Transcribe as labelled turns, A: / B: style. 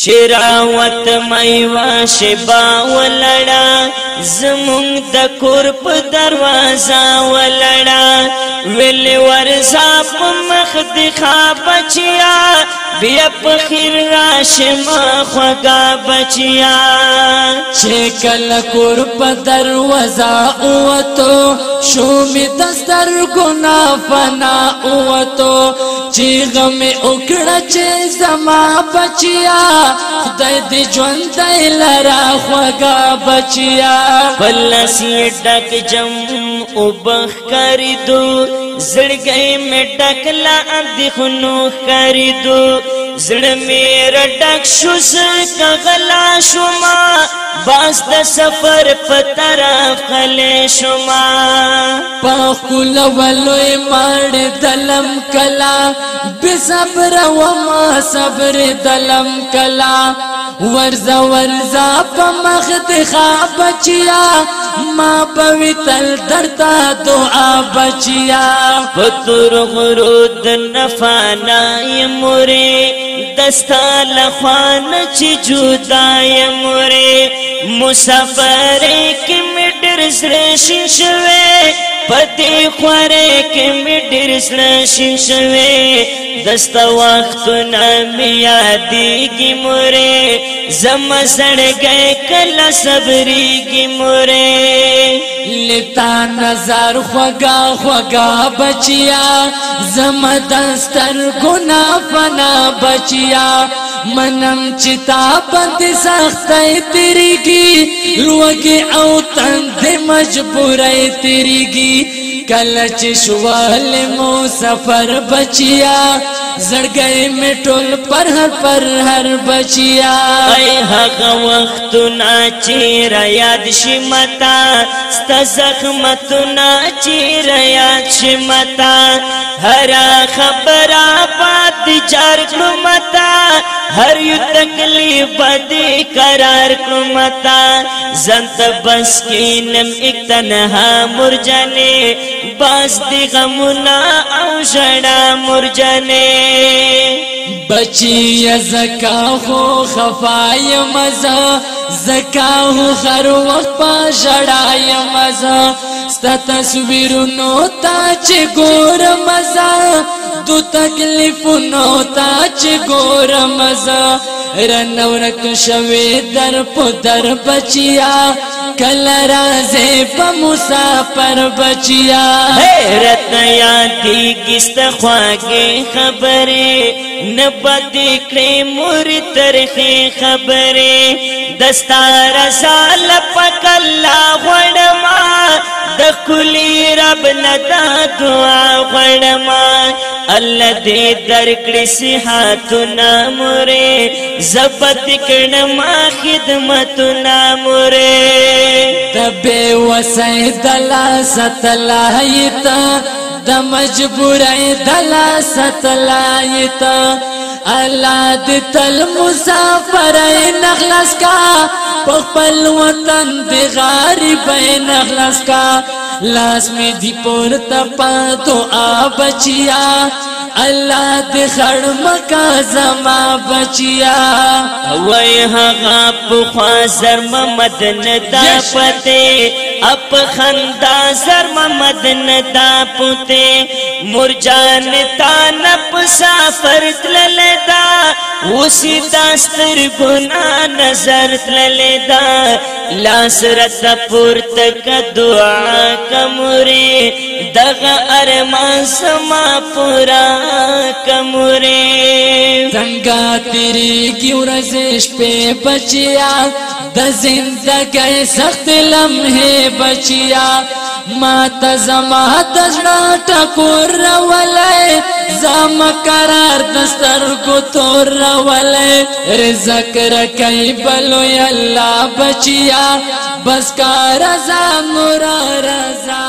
A: چراوت میوا شبا ولڑا زمونگ دا کور پا دروازہ ولڑا ویلی ورزا پا مخد خواب بچیا بیا پا خیر راشما خوگا بچیا
B: چکل کور پا دروازہ اوتو شومی دستر گنا فنا اوتو چیغ میں اکڑا چی زما بچیا خدای دی جون دی لرا خوگا بچیا
A: پلسی ڈک جم اوبخ کری دو زڑگئی میں ڈکلا اندی خنوخ کری دو زڑ میرا ڈک شوز کا غلا شما باز دا سفر پترف خلے شما
B: پاکول ولوی مار دلم کلا بی صبر وما صبر دلم کلا ورزا ورزا پا مخد خواب بچیا ما پوی تل درتا دعا بچیا
A: پتر غرود نفانای موری دستا لخوان چی جودای موری مسافر کی میڈر سرشن شوے پتی خوارے کی میڈر سرشن شوے دستا وقت نامی یادی گی مورے زم سڑ گئے کلا صبری گی مورے
B: لیتا نظر خوگا خوگا بچیا زم دستر گنا فنا بچیا منم چتا بند سخت تیری گی روگی او تند مجبوری تیری گی کلچ شوال مو سفر بچیا زڑ گئے میں ٹول پر ہر بچیا
A: اے حق وقت نا چیر یاد شمتا ستا زخمت نا چیر یاد شمتا ہرا خبر آباد جار کرمتا ہر یو تکلیف بدی قرار کرمتا زنت بس کی نم ایک تنہا مرجانے باز دی غمنا او شڑا مرجانے
B: بچی زکا ہو خفای مزا زکا ہو ہر وقت پا شڑای مزا ستا تصویر نوتا چی گور مزا دو تکلیف نوتا چی گور مزا رنورک شوی در پو در بچیا کل رازے پا مسافر بچیا
A: حیرت یادی کست خواگے خبرے نبتی کڑے موری ترخی خبرے دستار سال پکلا غڑما دکلی رب ندا دعا غڑما اللہ دے درکڑی صحاتنا مورے زبط کڑما خدمتنا مورے
B: دبے وسائی دلا ستلائیتا دا مجبورائی دلا ستلائیتا اللہ دی تل مسافرائی نخلص کا پخپل وطن دی غاربائی نخلص کا لاس میں دی پورتا پا دعا بچیا اللہ دی خڑمکا زما بچیا
A: وی حقا پخوا زرم مدن دا پتے اپ خندا زرم مدن دا پتے مرجان تا نپ سافر تللدا اسی داستر گنا نظر تللدا لاس رت پورتک دعا کمورے دغ ارمان سما پورا کمورے
B: زنگا تیری کی ورزش پہ بچیا دا زندگی سخت لمحے بچیا ماتا زما تجنا ٹکور رولے زم قرار دستر کو تور رولے رزق رکی بلو اللہ بچیا بس کا رضا مرا رضا